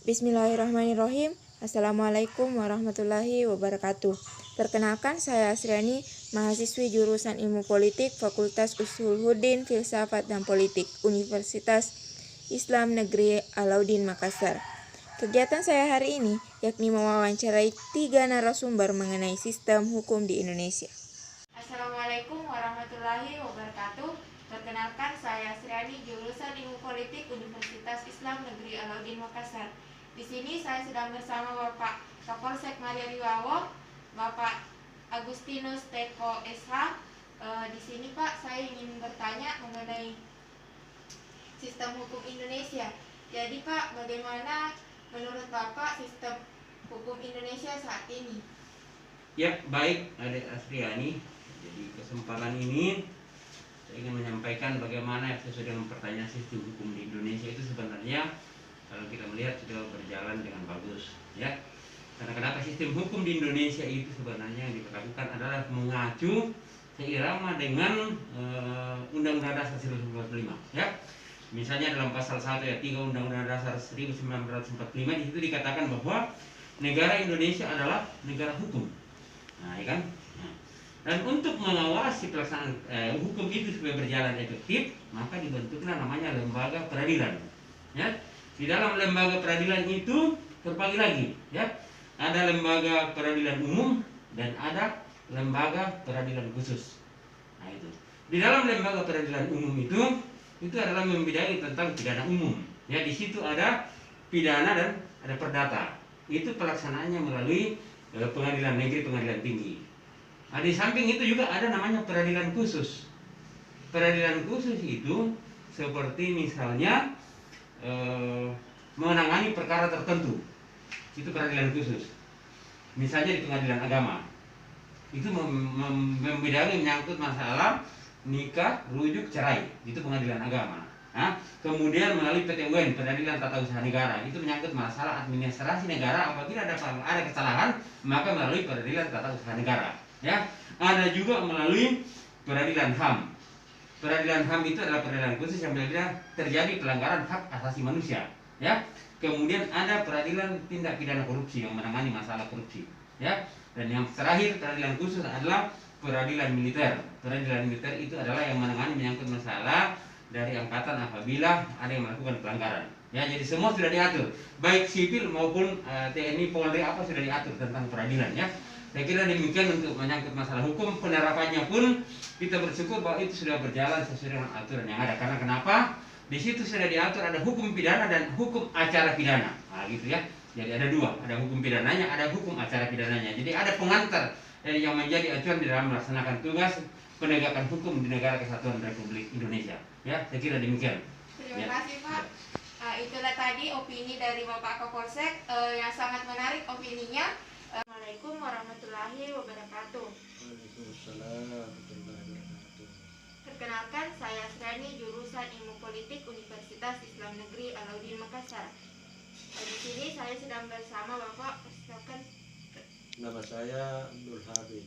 Bismillahirrahmanirrahim. Assalamualaikum warahmatullahi wabarakatuh. Perkenalkan, saya Asriani, mahasiswi jurusan Ilmu Politik, Fakultas Usuluddin Filsafat dan Politik, Universitas Islam Negeri Alauddin Makassar. Kegiatan saya hari ini yakni mewawancarai 3 narasumber mengenai sistem hukum di Indonesia. Assalamualaikum warahmatullahi wabarakatuh. Perkenalkan, saya Asriani, jurusan Ilmu Politik, Universitas Islam Negeri Alauddin Makassar. Di sini saya sedang bersama Bapak Kapolsek Maria Wiwawo, Bapak Agustinus Teko SH. Di sini Pak, saya ingin bertanya mengenai sistem hukum Indonesia. Jadi Pak, bagaimana menurut Bapak sistem hukum Indonesia saat ini? Ya, baik Adik Asriani. Jadi kesempatan ini saya ingin menyampaikan bagaimana sesuai dengan pertanyaan sistem hukum di Indonesia itu sebenarnya kalau kita melihat sudah berjalan dengan bagus, ya. Karena kenapa sistem hukum di Indonesia itu sebenarnya yang dilakukan adalah mengacu seirama dengan Undang-Undang Dasar 1945, ya. Misalnya dalam pasal 1 ayat 3 Undang-Undang Dasar 1945 di situ dikatakan bahwa negara Indonesia adalah negara hukum. Nah, ya kan? Dan untuk mengawasi pelaksanaan hukum itu supaya berjalan efektif, maka dibentuklah namanya lembaga peradilan. Ya, di dalam lembaga peradilan itu terbagi lagi, ya. Ada lembaga peradilan umum dan ada lembaga peradilan khusus. Nah, itu. Di dalam lembaga peradilan umum itu adalah membidai tentang pidana umum. Ya, di situ ada pidana dan ada perdata. Itu pelaksanaannya melalui pengadilan negeri, pengadilan tinggi. Nah, di samping itu juga ada namanya peradilan khusus. Peradilan khusus itu seperti misalnya menangani perkara tertentu, itu peradilan khusus. Misalnya di pengadilan agama, itu membidai menyangkut masalah nikah, rujuk, cerai, itu pengadilan agama. Nah, kemudian melalui PT UN, Pengadilan Tata Usaha Negara, itu menyangkut masalah administrasi negara. Apabila ada kesalahan, maka melalui Pengadilan Tata Usaha Negara. Ya, ada juga melalui peradilan HAM. Peradilan HAM itu adalah peradilan khusus yang bila terjadi pelanggaran hak asasi manusia, ya. Kemudian ada peradilan tindak pidana korupsi yang menangani masalah korupsi, ya. Dan yang terakhir peradilan khusus adalah peradilan militer. Peradilan militer itu adalah yang menangani menyangkut masalah dari angkatan apabila ada yang melakukan pelanggaran. Ya, jadi semua sudah diatur, baik sipil maupun TNI, Polri, apa sudah diatur tentang peradilan, ya. Saya kira demikian untuk menyangkut masalah hukum. Penerapannya pun kita bersyukur bahwa itu sudah berjalan sesuai dengan aturan yang ada. Karena kenapa? Di situ sudah diatur ada hukum pidana dan hukum acara pidana. Nah, gitu ya. Jadi ada dua, ada hukum pidananya, ada hukum acara pidananya. Jadi ada pengantar yang menjadi acuan di dalam melaksanakan tugas penegakan hukum di negara kesatuan Republik Indonesia. Ya, saya kira demikian. Terima kasih Pak. Itulah tadi opini dari Bapak Kapolsek yang sangat menarik opininya. Assalamualaikum warahmatullahi wabarakatuh. Waalaikumsalam warahmatullahi wabarakatuh. Perkenalkan, saya Asriani, jurusan Ilmu Politik, Universitas Islam Negeri Alauddin Makassar. Di sini saya sedang bersama Bapak. Silakan. Nama saya Abdul Habib.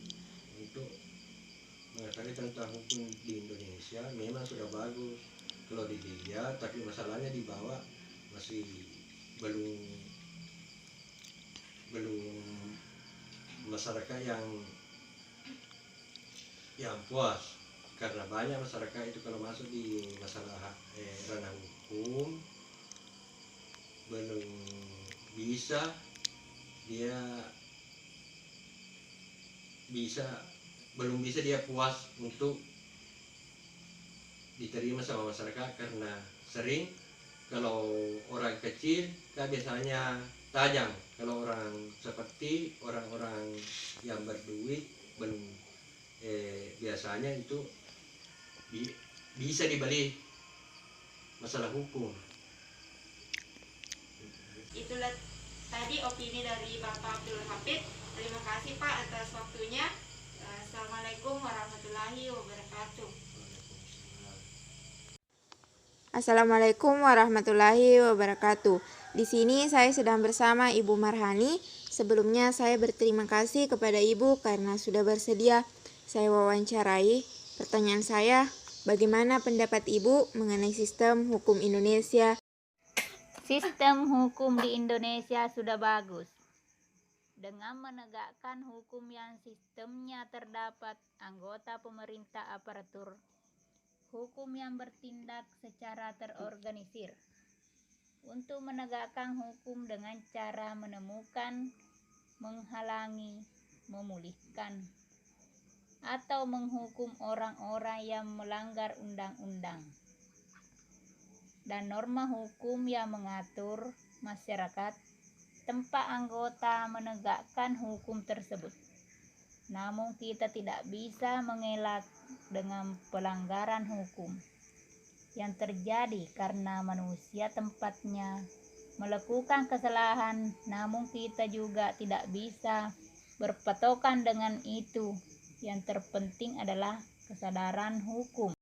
Untuk mengetahui tentang hukum di Indonesia memang sudah bagus kalau dilihat, tapi masalahnya di bawah masih belum masyarakat yang puas, karena banyak masyarakat itu kalau masuk di masalah ranah hukum belum bisa dia puas untuk diterima sama masyarakat, karena sering kalau orang kecil kan biasanya tajam, kalau orang seperti orang-orang yang berduit belum biasanya itu bisa dibalik masalah hukum. Itulah tadi opini dari Bapak Abdul Habib. Terima kasih Pak atas waktunya. Assalamualaikum warahmatullahi wabarakatuh. Assalamualaikum warahmatullahi wabarakatuh. Di sini saya sedang bersama Ibu Marhani. Sebelumnya saya berterima kasih kepada Ibu karena sudah bersedia saya wawancarai. Pertanyaan saya, bagaimana pendapat Ibu mengenai sistem hukum Indonesia? Sistem hukum di Indonesia sudah bagus. Dengan menegakkan hukum yang sistemnya terdapat anggota pemerintah aparatur hukum yang bertindak secara terorganisir untuk menegakkan hukum dengan cara menemukan, menghalangi, memulihkan, atau menghukum orang-orang yang melanggar undang-undang dan norma hukum yang mengatur masyarakat tempat anggota menegakkan hukum tersebut. Namun kita tidak bisa mengelak dengan pelanggaran hukum yang terjadi karena manusia tempatnya melakukan kesalahan, namun kita juga tidak bisa berpatokan dengan itu. Yang terpenting adalah kesadaran hukum.